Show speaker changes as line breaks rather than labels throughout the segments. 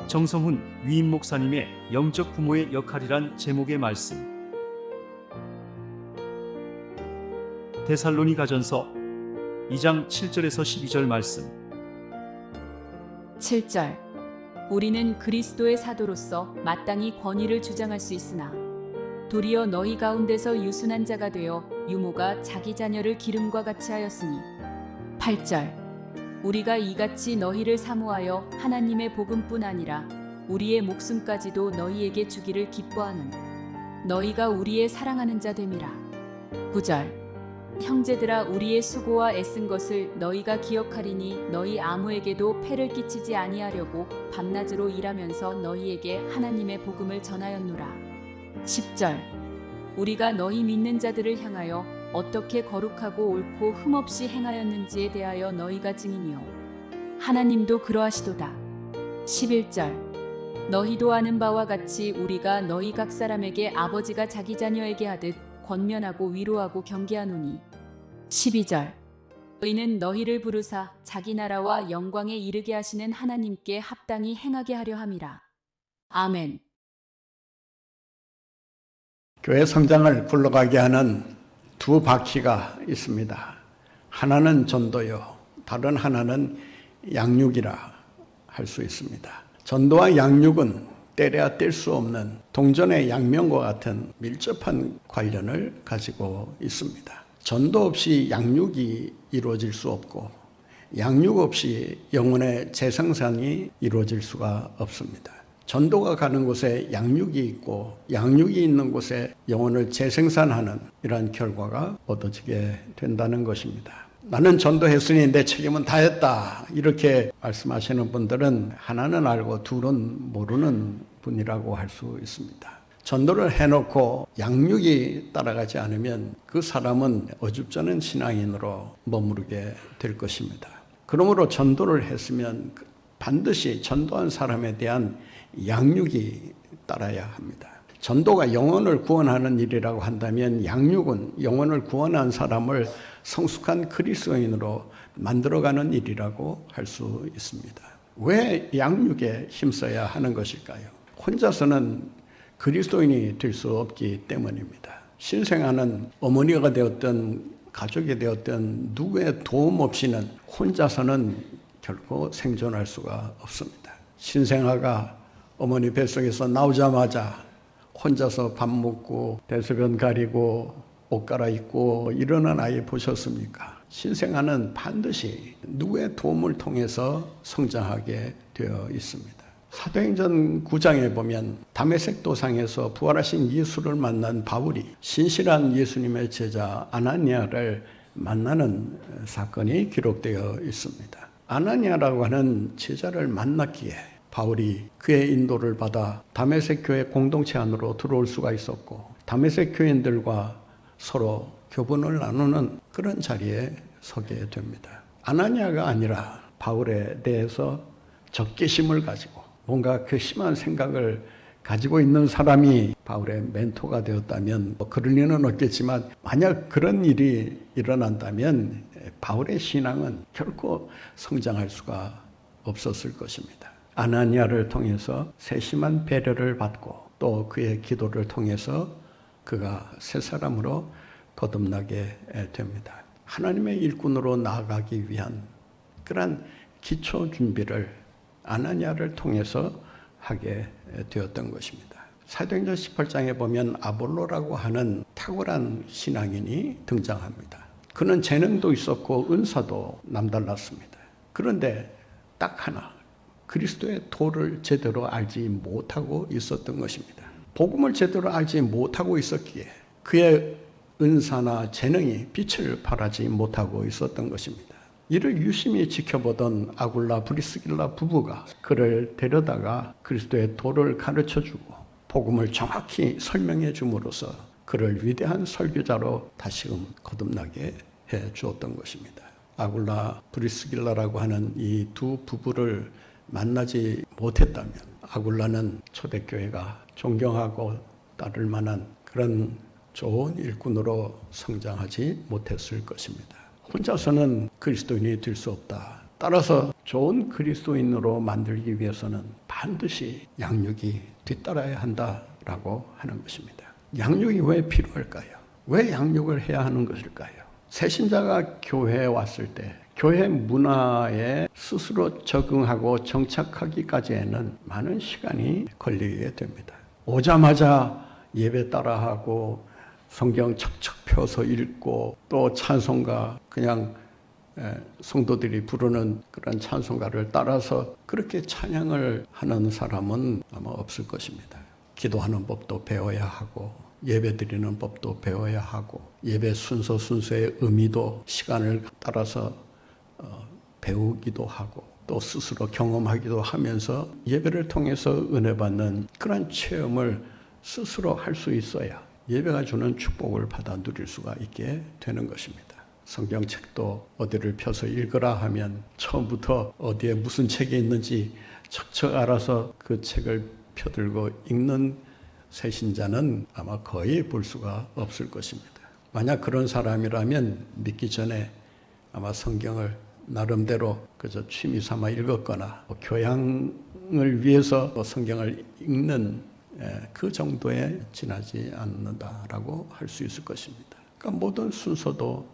정성훈 위임 목사님의 영적 부모의 역할이란 제목의 말씀. 데살로니가전서 2장 7절에서 12절 말씀.
7절. 우리는 그리스도의 사도로서 마땅히 권위를 주장할 수 있으나 도리어 너희 가운데서 유순한 자가 되어 유모가 자기 자녀를 기름과 같이 하였으니. 8절. 우리가 이같이 너희를 사모하여 하나님의 복음뿐 아니라 우리의 목숨까지도 너희에게 주기를 기뻐하는 너희가 우리의 사랑하는 자 됨이라. 9절. 형제들아, 우리의 수고와 애쓴 것을 너희가 기억하리니 너희 아무에게도 폐를 끼치지 아니하려고 밤낮으로 일하면서 너희에게 하나님의 복음을 전하였노라. 10절. 우리가 너희 믿는 자들을 향하여 어떻게 거룩하고 옳고 흠없이 행하였는지에 대하여 너희가 증인이요 하나님도 그러하시도다. 11절. 너희도 아는 바와 같이 우리가 너희 각 사람에게 아버지가 자기 자녀에게 하듯 권면하고 위로하고 경계하노니. 12절. 너희는 너희를 부르사 자기 나라와 영광에 이르게 하시는 하나님께 합당히 행하게 하려 함이라. 아멘.
교회 성장을 굴러가게 하는 두 바퀴가 있습니다. 하나는 전도요, 다른 하나는 양육이라 할 수 있습니다. 전도와 양육은 때려야 뗄 수 없는 동전의 양면과 같은 밀접한 관련을 가지고 있습니다. 전도 없이 양육이 이루어질 수 없고 양육 없이 영혼의 재생산이 이루어질 수가 없습니다. 전도가 가는 곳에 양육이 있고 양육이 있는 곳에 영혼을 재생산하는 이러한 결과가 얻어지게 된다는 것입니다. 나는 전도했으니 내 책임은 다했다, 이렇게 말씀하시는 분들은 하나는 알고 둘은 모르는 분이라고 할 수 있습니다. 전도를 해놓고 양육이 따라가지 않으면 그 사람은 어줍잖은 신앙인으로 머무르게 될 것입니다. 그러므로 전도를 했으면 반드시 전도한 사람에 대한 양육이 따라야 합니다. 전도가 영혼을 구원하는 일이라고 한다면 양육은 영혼을 구원한 사람을 성숙한 그리스도인으로 만들어가는 일이라고 할 수 있습니다. 왜 양육에 힘써야 하는 것일까요? 혼자서는 그리스도인이 될 수 없기 때문입니다. 신생아는 어머니가 되었든 가족이 되었든 누구의 도움 없이는 혼자서는 결코 생존할 수가 없습니다. 신생아가 어머니 뱃속에서 나오자마자 혼자서 밥 먹고 대소변 가리고 옷 갈아입고 이러는 아이 보셨습니까? 신생아는 반드시 누구의 도움을 통해서 성장하게 되어 있습니다. 사도행전 9장에 보면 다메섹 도상에서 부활하신 예수를 만난 바울이 신실한 예수님의 제자 아나니아를 만나는 사건이 기록되어 있습니다. 아나니아라고 하는 제자를 만났기에 바울이 그의 인도를 받아 다메섹 교회 공동체 안으로 들어올 수가 있었고 다메섹 교인들과 서로 교분을 나누는 그런 자리에 서게 됩니다. 아나니아가 아니라 바울에 대해서 적개심을 가지고 뭔가 괘씸한 생각을 가지고 있는 사람이 바울의 멘토가 되었다면 그럴 리는 없겠지만 만약 그런 일이 일어난다면 바울의 신앙은 결코 성장할 수가 없었을 것입니다. 아나니아를 통해서 세심한 배려를 받고 또 그의 기도를 통해서 그가 새 사람으로 거듭나게 됩니다. 하나님의 일꾼으로 나아가기 위한 그러한 기초 준비를 아나니아를 통해서 하게 되었던 것입니다. 사도행전 18장에 보면 아볼로라고 하는 탁월한 신앙인이 등장합니다. 그는 재능도 있었고 은사도 남달랐습니다. 그런데 딱 하나, 그리스도의 도를 제대로 알지 못하고 있었던 것입니다. 복음을 제대로 알지 못하고 있었기에 그의 은사나 재능이 빛을 발하지 못하고 있었던 것입니다. 이를 유심히 지켜보던 아굴라 브리스길라 부부가 그를 데려다가 그리스도의 도를 가르쳐주고 복음을 정확히 설명해 줌으로써 그를 위대한 설교자로 다시금 거듭나게 해 주었던 것입니다. 아굴라 브리스길라라고 하는 이 두 부부를 만나지 못했다면 아굴라는 초대교회가 존경하고 따를 만한 그런 좋은 일꾼으로 성장하지 못했을 것입니다. 혼자서는 그리스도인이 될 수 없다. 따라서 좋은 그리스도인으로 만들기 위해서는 반드시 양육이 뒤따라야 한다라고 하는 것입니다. 양육이 왜 필요할까요? 왜 양육을 해야 하는 것일까요? 새신자가 교회에 왔을 때 교회 문화에 스스로 적응하고 정착하기까지에는 많은 시간이 걸리게 됩니다. 오자마자 예배 따라하고 성경 척척 펴서 읽고 또 찬송가 그냥 성도들이 부르는 그런 찬송가를 따라서 그렇게 찬양을 하는 사람은 아마 없을 것입니다. 기도하는 법도 배워야 하고 예배 드리는 법도 배워야 하고 예배 순서의 의미도 시간을 따라서 배우기도 하고 또 스스로 경험하기도 하면서 예배를 통해서 은혜 받는 그런 체험을 스스로 할 수 있어야 예배가 주는 축복을 받아 누릴 수가 있게 되는 것입니다. 성경책도 어디를 펴서 읽으라 하면 처음부터 어디에 무슨 책이 있는지 척척 알아서 그 책을 펴들고 읽는 새신자는 아마 거의 볼 수가 없을 것입니다. 만약 그런 사람이라면 믿기 전에 아마 성경을 나름대로 그저 취미 삼아 읽었거나 교양을 위해서 성경을 읽는 그 정도에 지나지 않는다라고 할 수 있을 것입니다. 그러니까 모든 순서도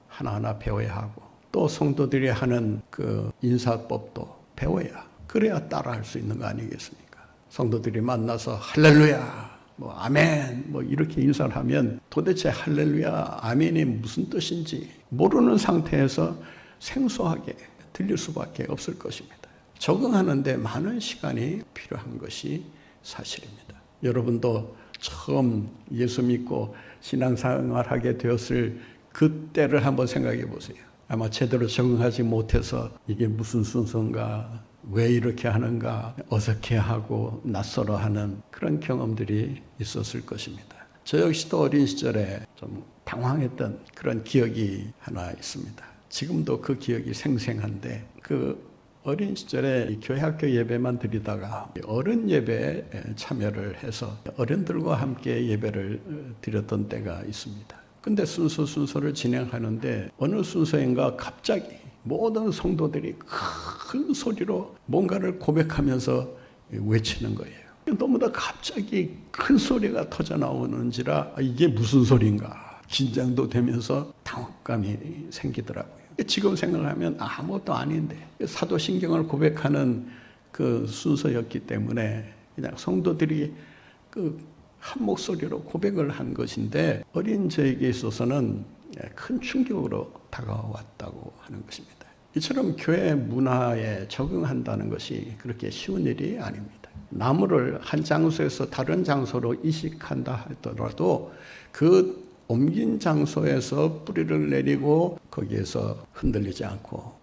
하나하나 배워야 하고 또 성도들이 하는 그 인사법도 배워야 그래야 따라할 수 있는 거 아니겠습니까? 성도들이 만나서 할렐루야, 아멘, 이렇게 인사를 하면 도대체 할렐루야, 아멘이 무슨 뜻인지 모르는 상태에서 생소하게 들릴 수밖에 없을 것입니다. 적응하는데 많은 시간이 필요한 것이 사실입니다. 여러분도 처음 예수 믿고 신앙생활하게 되었을 그때를 한번 생각해 보세요. 아마 제대로 적응하지 못해서 이게 무슨 순서인가, 왜 이렇게 하는가, 어색해하고 낯설어하는 그런 경험들이 있었을 것입니다. 저 역시도 어린 시절에 좀 당황했던 그런 기억이 하나 있습니다. 지금도 그 기억이 생생한데 그 어린 시절에 교회 학교 예배만 드리다가 어른 예배에 참여를 해서 어른들과 함께 예배를 드렸던 때가 있습니다. 근데 순서를 진행하는데 어느 순서인가 갑자기 모든 성도들이 큰 소리로 뭔가를 고백하면서 외치는 거예요. 너무나 갑자기 큰 소리가 터져 나오는지라 이게 무슨 소리인가 긴장도 되면서 당혹감이 생기더라고요. 지금 생각하면 아무것도 아닌데 사도신경을 고백하는 그 순서였기 때문에 그냥 성도들이 그 한 목소리로 고백을 한 것인데 어린 저에게 있어서는 큰 충격으로 다가왔다고 하는 것입니다. 이처럼 교회 문화에 적응한다는 것이 그렇게 쉬운 일이 아닙니다. 나무를 한 장소에서 다른 장소로 이식한다 하더라도 그 옮긴 장소에서 뿌리를 내리고 거기에서 흔들리지 않고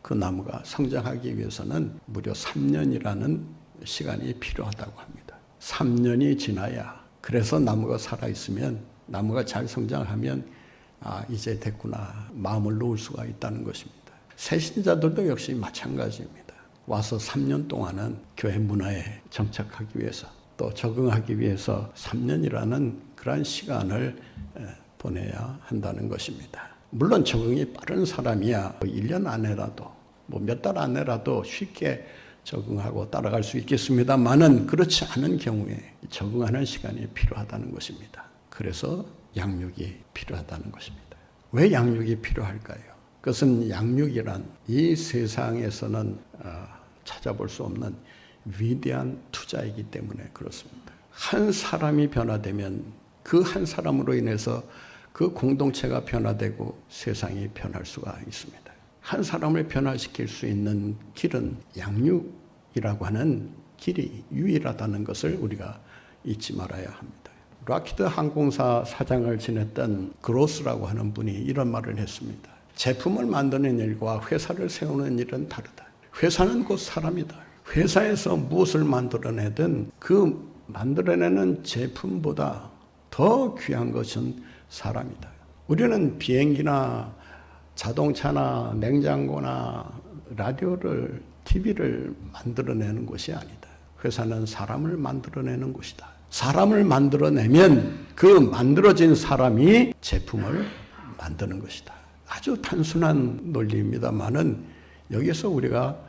그 나무가 성장하기 위해서는 무려 3년이라는 시간이 필요하다고 합니다. 3년이 지나야 그래서 나무가 살아있으면 나무가 잘 성장하면 이제 됐구나 마음을 놓을 수가 있다는 것입니다. 새신자들도 역시 마찬가지입니다. 와서 3년 동안은 교회 문화에 정착하기 위해서 또 적응하기 위해서 3년이라는 그러한 시간을 보내야 한다는 것입니다. 물론 적응이 빠른 사람이야 1년 안에라도 몇 달 안에라도 쉽게 적응하고 따라갈 수 있겠습니다만은 그렇지 않은 경우에 적응하는 시간이 필요하다는 것입니다. 그래서 양육이 필요하다는 것입니다. 왜 양육이 필요할까요? 그것은 양육이란 이 세상에서는 찾아볼 수 없는 위대한 투자이기 때문에 그렇습니다. 한 사람이 변화되면 그 한 사람으로 인해서 그 공동체가 변화되고 세상이 변할 수가 있습니다. 한 사람을 변화시킬 수 있는 길은 양육이라고 하는 길이 유일하다는 것을 우리가 잊지 말아야 합니다. 락히드 항공사 사장을 지냈던 그로스라고 하는 분이 이런 말을 했습니다. 제품을 만드는 일과 회사를 세우는 일은 다르다. 회사는 곧 사람이다. 회사에서 무엇을 만들어내든 그 만들어내는 제품보다 더 귀한 것은 사람이다. 우리는 비행기나 자동차나 냉장고나 라디오를 TV를 만들어내는 것이 아니다. 회사는 사람을 만들어내는 곳이다. 사람을 만들어내면 그 만들어진 사람이 제품을 만드는 것이다. 아주 단순한 논리입니다만은 여기서 우리가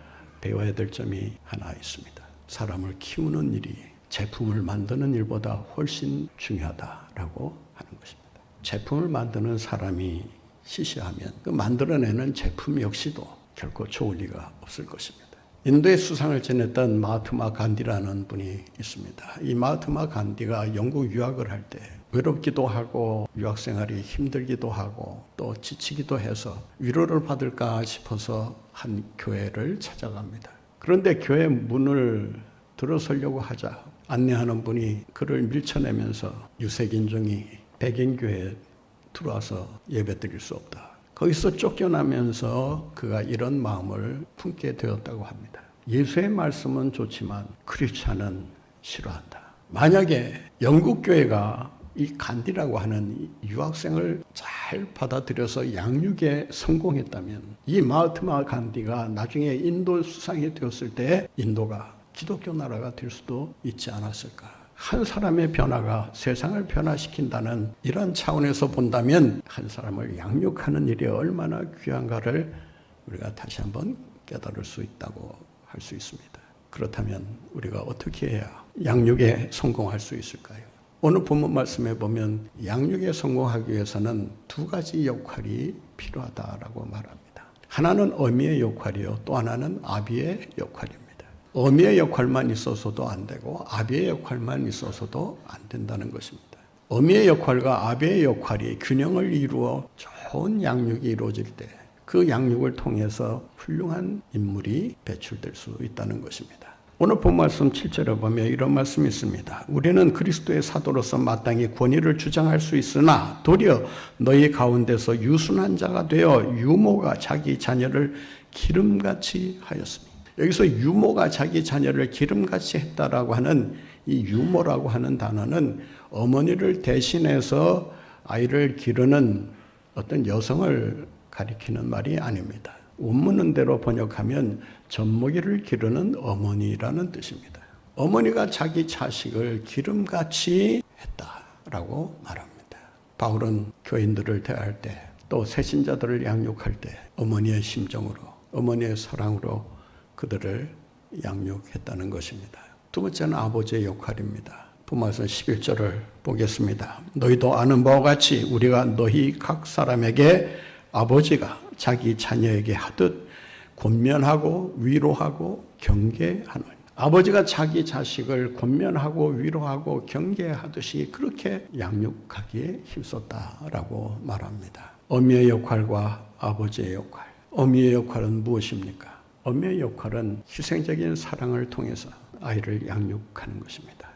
배워야 될 점이 하나 있습니다. 사람을 키우는 일이 제품을 만드는 일보다 훨씬 중요하다라고 하는 것입니다. 제품을 만드는 사람이 시시하면 그 만들어내는 제품 역시도 결코 좋을 리가 없을 것입니다. 인도의 수상을 지냈던 마하트마 간디라는 분이 있습니다. 이 마하트마 간디가 영국 유학을 할 때 외롭기도 하고 유학 생활이 힘들기도 하고 또 지치기도 해서 위로를 받을까 싶어서 한 교회를 찾아갑니다. 그런데 교회 문을 들어서려고 하자 안내하는 분이 그를 밀쳐내면서 유색인종이 백인교회에 들어와서 예배드릴 수 없다. 거기서 쫓겨나면서 그가 이런 마음을 품게 되었다고 합니다. 예수의 말씀은 좋지만 크리스찬은 싫어한다. 만약에 영국교회가 이 간디라고 하는 유학생을 잘 받아들여서 양육에 성공했다면 이 마하트마 간디가 나중에 인도 수상이 되었을 때 인도가 기독교 나라가 될 수도 있지 않았을까. 한 사람의 변화가 세상을 변화시킨다는 이런 차원에서 본다면 한 사람을 양육하는 일이 얼마나 귀한가를 우리가 다시 한번 깨달을 수 있다고 할 수 있습니다. 그렇다면 우리가 어떻게 해야 양육에 성공할 수 있을까요? 오늘 본문 말씀에 보면 양육에 성공하기 위해서는 두 가지 역할이 필요하다라고 말합니다. 하나는 어미의 역할이요, 또 하나는 아비의 역할입니다. 어미의 역할만 있어서도 안 되고 아비의 역할만 있어서도 안 된다는 것입니다. 어미의 역할과 아비의 역할이 균형을 이루어 좋은 양육이 이루어질 때 그 양육을 통해서 훌륭한 인물이 배출될 수 있다는 것입니다. 오늘 본 말씀 7절에 보면 이런 말씀이 있습니다. 우리는 그리스도의 사도로서 마땅히 권위를 주장할 수 있으나 도리어 너희 가운데서 유순한 자가 되어 유모가 자기 자녀를 기름같이 하였으니, 여기서 유모가 자기 자녀를 기름같이 했다라고 하는 이 유모라고 하는 단어는 어머니를 대신해서 아이를 기르는 어떤 여성을 가리키는 말이 아닙니다. 원문대로 번역하면 젖먹이를 기르는 어머니라는 뜻입니다. 어머니가 자기 자식을 기름같이 했다라고 말합니다. 바울은 교인들을 대할 때, 또 새신자들을 양육할 때 어머니의 심정으로, 어머니의 사랑으로 그들을 양육했다는 것입니다. 두 번째는 아버지의 역할입니다. 본문에서 11절을 보겠습니다. 너희도 아는 바와 같이 우리가 너희 각 사람에게 아버지가 자기 자녀에게 하듯 권면하고 위로하고 경계하노니, 아버지가 자기 자식을 권면하고 위로하고 경계하듯이 그렇게 양육하기에 힘썼다라고 말합니다. 어미의 역할과 아버지의 역할. 어미의 역할은 무엇입니까? 어미의 역할은 희생적인 사랑을 통해서 아이를 양육하는 것입니다.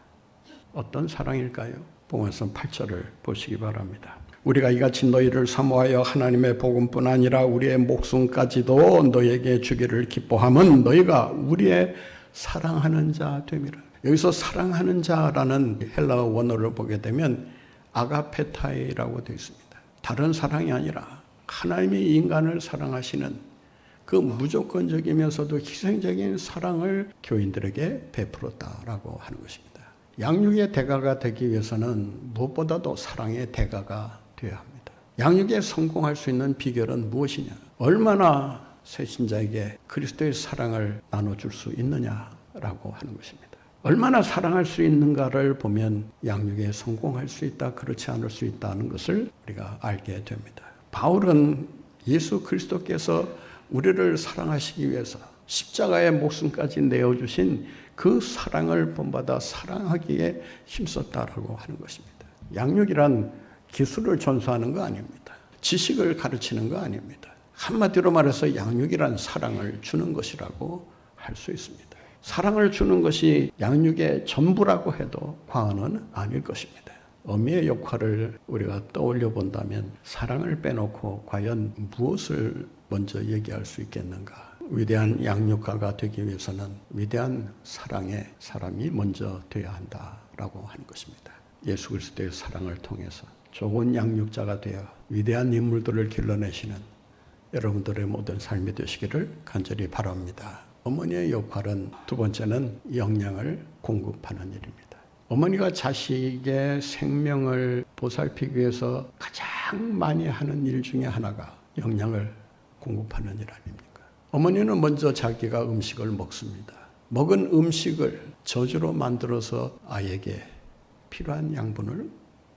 어떤 사랑일까요? 본문에서 8절을 보시기 바랍니다. 우리가 이같이 너희를 사모하여 하나님의 복음뿐 아니라 우리의 목숨까지도 너희에게 주기를 기뻐함은 너희가 우리의 사랑하는 자 됨이라. 여기서 사랑하는 자라는 헬라어 원어를 보게 되면 아가페타이라고 되어 있습니다. 다른 사랑이 아니라 하나님이 인간을 사랑하시는 그 무조건적이면서도 희생적인 사랑을 교인들에게 베풀었다라고 하는 것입니다. 양육의 대가가 되기 위해서는 무엇보다도 사랑의 대가가 되어야 합니다. 양육에 성공할 수 있는 비결은 무엇이냐? 얼마나 새신자에게 그리스도의 사랑을 나눠줄 수 있느냐라고 하는 것입니다. 얼마나 사랑할 수 있는가를 보면 양육에 성공할 수 있다, 그렇지 않을 수 있다는 것을 우리가 알게 됩니다. 바울은 예수 그리스도께서 우리를 사랑하시기 위해서 십자가의 목숨까지 내어주신 그 사랑을 본받아 사랑하기에 힘썼다라고 하는 것입니다. 양육이란 기술을 전수하는 거 아닙니다. 지식을 가르치는 거 아닙니다. 한마디로 말해서 양육이란 사랑을 주는 것이라고 할 수 있습니다. 사랑을 주는 것이 양육의 전부라고 해도 과언은 아닐 것입니다. 어미의 역할을 우리가 떠올려 본다면 사랑을 빼놓고 과연 무엇을 먼저 얘기할 수 있겠는가? 위대한 양육가가 되기 위해서는 위대한 사랑의 사람이 먼저 되어야 한다라고 하는 것입니다. 예수 그리스도의 사랑을 통해서 좋은 양육자가 되어 위대한 인물들을 길러내시는 여러분들의 모든 삶이 되시기를 간절히 바랍니다. 어머니의 역할은 두 번째는 영양을 공급하는 일입니다. 어머니가 자식의 생명을 보살피기 위해서 가장 많이 하는 일 중에 하나가 영양을 공급하는 일 아닙니까? 어머니는 먼저 자기가 음식을 먹습니다. 먹은 음식을 저주로 만들어서 아이에게 필요한 양분을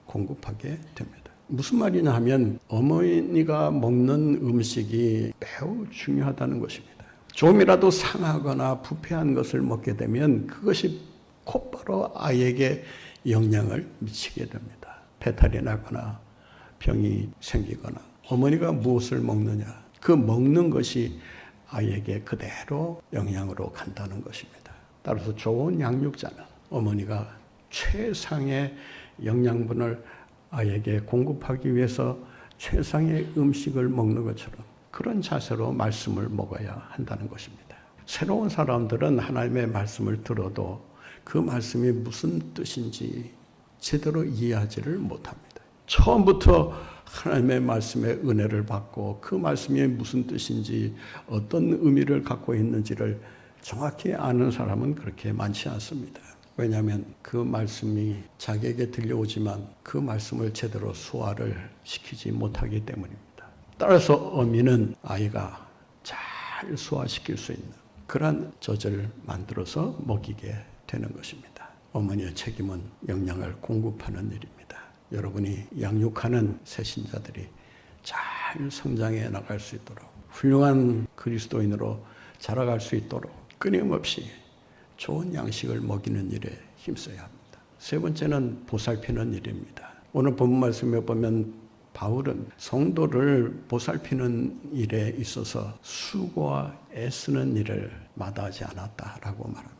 공급하게 됩니다. 무슨 말이냐 하면 어머니가 먹는 음식이 매우 중요하다는 것입니다. 조금이라도 상하거나 부패한 것을 먹게 되면 그것이 곧바로 아이에게 영향을 미치게 됩니다. 배탈이 나거나 병이 생기거나 어머니가 무엇을 먹느냐 그 먹는 것이 아이에게 그대로 영양으로 간다는 것입니다. 따라서 좋은 양육자는 어머니가 최상의 영양분을 아이에게 공급하기 위해서 최상의 음식을 먹는 것처럼 그런 자세로 말씀을 먹어야 한다는 것입니다. 새로운 사람들은 하나님의 말씀을 들어도 그 말씀이 무슨 뜻인지 제대로 이해하지를 못합니다. 처음부터 하나님의 말씀의 은혜를 받고 그 말씀이 무슨 뜻인지 어떤 의미를 갖고 있는지를 정확히 아는 사람은 그렇게 많지 않습니다. 왜냐하면 그 말씀이 자기에게 들려오지만 그 말씀을 제대로 소화를 시키지 못하기 때문입니다. 따라서 어미는 아이가 잘 소화시킬 수 있는 그런 젖을 만들어서 먹이게 되는 것입니다. 어머니의 책임은 영양을 공급하는 일입니다. 여러분이 양육하는 새신자들이 잘 성장해 나갈 수 있도록 훌륭한 그리스도인으로 자라갈 수 있도록 끊임없이 좋은 양식을 먹이는 일에 힘써야 합니다. 세 번째는 보살피는 일입니다. 오늘 본문 말씀에 보면 바울은 성도를 보살피는 일에 있어서 수고와 애쓰는 일을 마다하지 않았다라고 말합니다.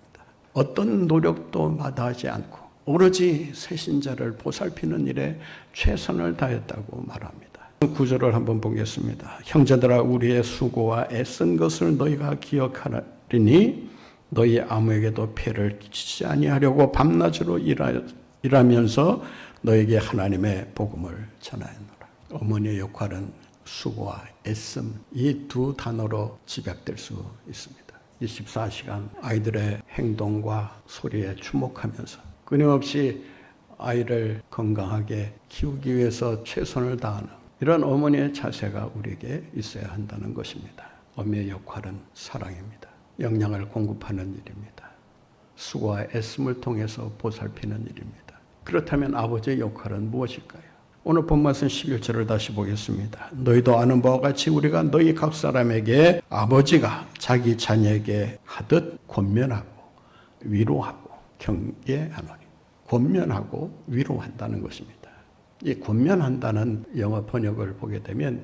어떤 노력도 마다하지 않고 오로지 새신자를 보살피는 일에 최선을 다했다고 말합니다. 9절을 한번 보겠습니다. 형제들아 우리의 수고와 애쓴 것을 너희가 기억하리니 너희 아무에게도 폐를 끼치지 아니하려고 밤낮으로 일하면서 너에게 하나님의 복음을 전하였노라. 어머니의 역할은 수고와 애씀 이 두 단어로 집약될 수 있습니다. 24시간 아이들의 행동과 소리에 주목하면서 끊임없이 아이를 건강하게 키우기 위해서 최선을 다하는 이런 어머니의 자세가 우리에게 있어야 한다는 것입니다. 어머니의 역할은 사랑입니다. 영양을 공급하는 일입니다. 수고와 애씀을 통해서 보살피는 일입니다. 그렇다면 아버지의 역할은 무엇일까요? 오늘 본 말씀 11절을 다시 보겠습니다. 너희도 아는 바와 같이 우리가 너희 각 사람에게 아버지가 자기 자녀에게 하듯 권면하고 위로하고 경계하노니 권면하고 위로한다는 것입니다. 이 권면한다는 영어 번역을 보게 되면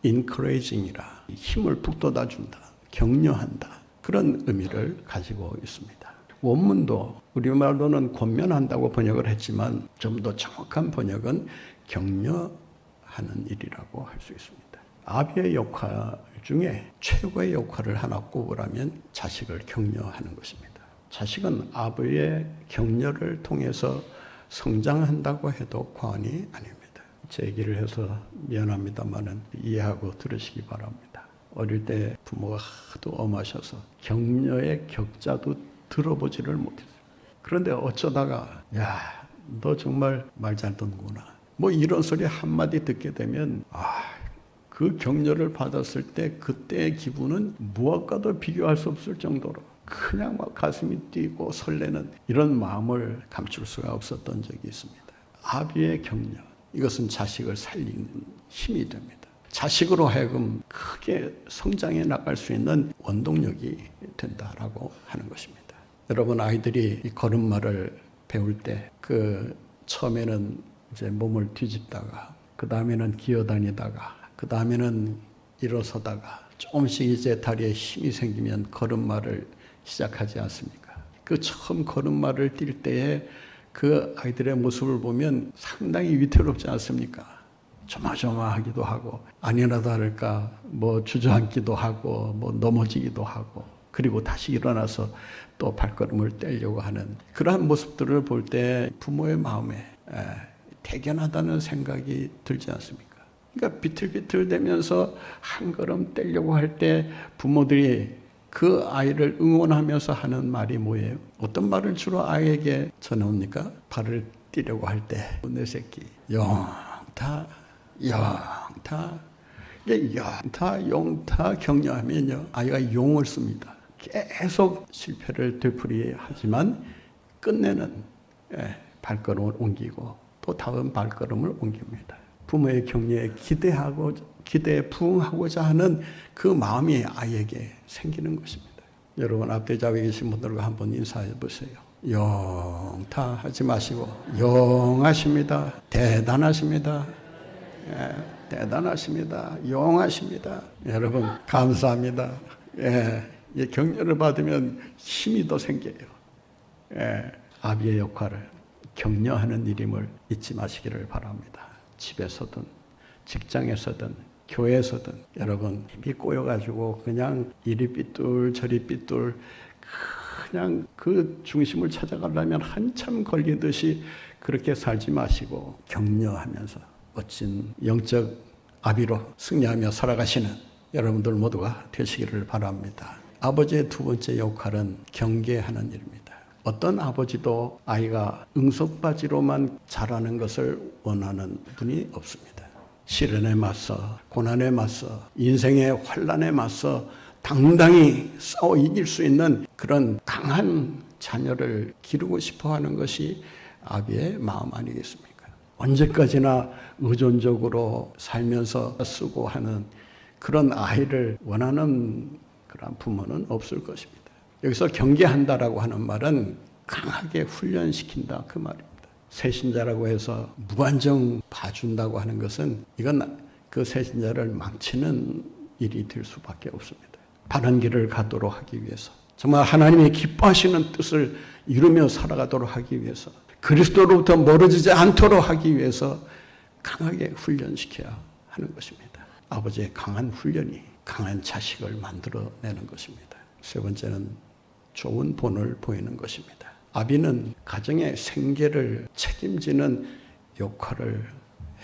encouraging이라 힘을 북돋아 준다, 격려한다 그런 의미를 가지고 있습니다. 원문도 우리말로는 권면한다고 번역을 했지만 좀 더 정확한 번역은 격려하는 일이라고 할 수 있습니다. 아비의 역할 중에 최고의 역할을 하나 꼽으라면 자식을 격려하는 것입니다. 자식은 아버지의 격려를 통해서 성장한다고 해도 과언이 아닙니다. 제 얘기를 해서 미안합니다만은 이해하고 들으시기 바랍니다. 어릴 때 부모가 하도 엄하셔서 격려의 격자도 들어보지를 못했어요. 그런데 어쩌다가 야, 너 정말 말 잘 듣는구나. 뭐 이런 소리 한마디 듣게 되면 그 격려를 받았을 때 그때의 기분은 무엇과도 비교할 수 없을 정도로 그냥 막 가슴이 뛰고 설레는 이런 마음을 감출 수가 없었던 적이 있습니다. 아비의 격려, 이것은 자식을 살리는 힘이 됩니다. 자식으로 하여금 크게 성장해 나갈 수 있는 원동력이 된다라고 하는 것입니다. 여러분 아이들이 이 걸음마를 배울 때 처음에는 이제 몸을 뒤집다가 그 다음에는 기어다니다가 그 다음에는 일어서다가 조금씩 이제 다리에 힘이 생기면 걸음마를 시작하지 않습니까? 그 처음 걸음마를 뛸 때에 그 아이들의 모습을 보면 상당히 위태롭지 않습니까? 조마조마하기도 하고 아니나 다를까 뭐 주저앉기도 하고 뭐 넘어지기도 하고 그리고 다시 일어나서 또 발걸음을 떼려고 하는 그러한 모습들을 볼 때 부모의 마음에 대견하다는 생각이 들지 않습니까? 그러니까 비틀비틀대면서 한 걸음 떼려고 할 때 부모들이 그 아이를 응원하면서 하는 말이 뭐예요? 어떤 말을 주로 아이에게 전해옵니까? 발을 뛰려고 할 때 내 새끼 영타 영타 영타 영타 격려하면요 아이가 용을 씁니다. 계속 실패를 되풀이하지만 끝내는 발걸음을 옮기고 또 다음 발걸음을 옮깁니다. 부모의 격려에 기대에 부응하고자 하는 그 마음이 아이에게 생기는 것입니다. 여러분 앞에 자리에 계신 분들과 한번 인사해 보세요. 영타 하지 마시고 영하십니다. 대단하십니다. 대단하십니다. 용하십니다. 여러분 감사합니다. 이 격려를 받으면 힘이 더 생겨요. 아비의 역할을 격려하는 일임을 잊지 마시기를 바랍니다. 집에서든 직장에서든 교회에서든 여러분 힘이 꼬여가지고 그냥 이리 삐뚤 저리 삐뚤 그냥 그 중심을 찾아가려면 한참 걸리듯이 그렇게 살지 마시고 격려하면서 멋진 영적 아비로 승리하며 살아가시는 여러분들 모두가 되시기를 바랍니다. 아버지의 두 번째 역할은 경계하는 일입니다. 어떤 아버지도 아이가 응석바지로만 자라는 것을 원하는 분이 없습니다. 시련에 맞서 고난에 맞서 인생의 환난에 맞서 당당히 싸워 이길 수 있는 그런 강한 자녀를 기르고 싶어하는 것이 아비의 마음 아니겠습니까? 언제까지나 의존적으로 살면서 쓰고 하는 그런 아이를 원하는 그런 부모는 없을 것입니다. 여기서 경계한다라고 하는 말은 강하게 훈련시킨다 그 말입니다. 새신자라고 해서 무한정 봐준다고 하는 것은 이건 그 새신자를 망치는 일이 될 수밖에 없습니다. 바른 길을 가도록 하기 위해서 정말 하나님의 기뻐하시는 뜻을 이루며 살아가도록 하기 위해서 그리스도로부터 멀어지지 않도록 하기 위해서 강하게 훈련시켜야 하는 것입니다. 아버지의 강한 훈련이 강한 자식을 만들어내는 것입니다. 세 번째는 좋은 본을 보이는 것입니다. 아비는 가정의 생계를 책임지는 역할을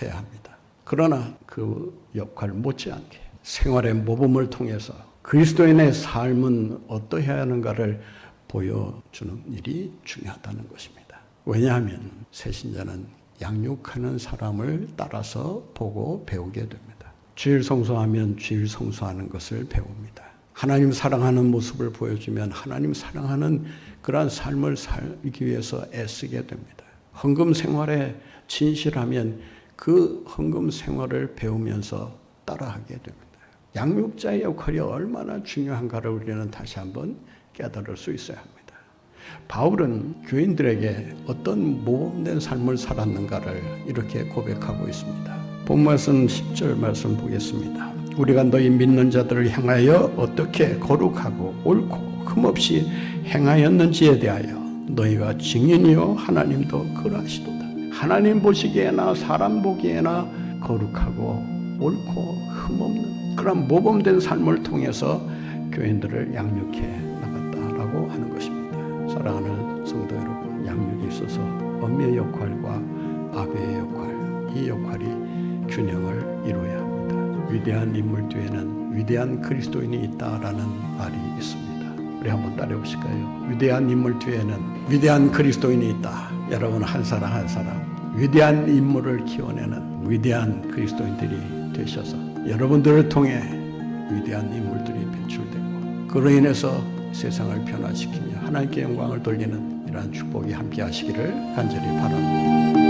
해야 합니다. 그러나 그 역할 못지않게 생활의 모범을 통해서 그리스도인의 삶은 어떠해야 하는가를 보여주는 일이 중요하다는 것입니다. 왜냐하면 새신자는 양육하는 사람을 따라서 보고 배우게 됩니다. 주일 성수하면 주일 성수하는 것을 배웁니다. 하나님 사랑하는 모습을 보여주면 하나님 사랑하는 그러한 삶을 살기 위해서 애쓰게 됩니다. 헌금 생활에 진실하면 그 헌금 생활을 배우면서 따라하게 됩니다. 양육자의 역할이 얼마나 중요한가를 우리는 다시 한번 깨달을 수 있어야 합니다. 바울은 교인들에게 어떤 모범된 삶을 살았는가를 이렇게 고백하고 있습니다. 본 말씀 10절 말씀 보겠습니다. 우리가 너희 믿는 자들을 향하여 어떻게 거룩하고 옳고 흠없이 행하였는지에 대하여 너희가 증인이요 하나님도 그러하시도다. 하나님 보시기에나 사람 보기에나 거룩하고 옳고 흠없는 그런 모범된 삶을 통해서 교인들을 양육해 나갔다라고 하는 것입니다. 사랑하는 성도 여러분, 양육에 있어서 엄미의 역할과 아비의 역할, 이 역할이 균형을 이루어야 합니다. 위대한 인물 뒤에는 위대한 그리스도인이 있다라는 말이 있습니다. 우리 한번 따라해 보실까요? 위대한 인물 뒤에는 위대한 그리스도인이 있다. 여러분 한 사람 한 사람 위대한 인물을 키워내는 위대한 그리스도인들이 되셔서 여러분들을 통해 위대한 인물들이 배출되고 그로 인해서 세상을 변화시키며 하나님께 영광을 돌리는 이러한 축복이 함께 하시기를 간절히 바랍니다.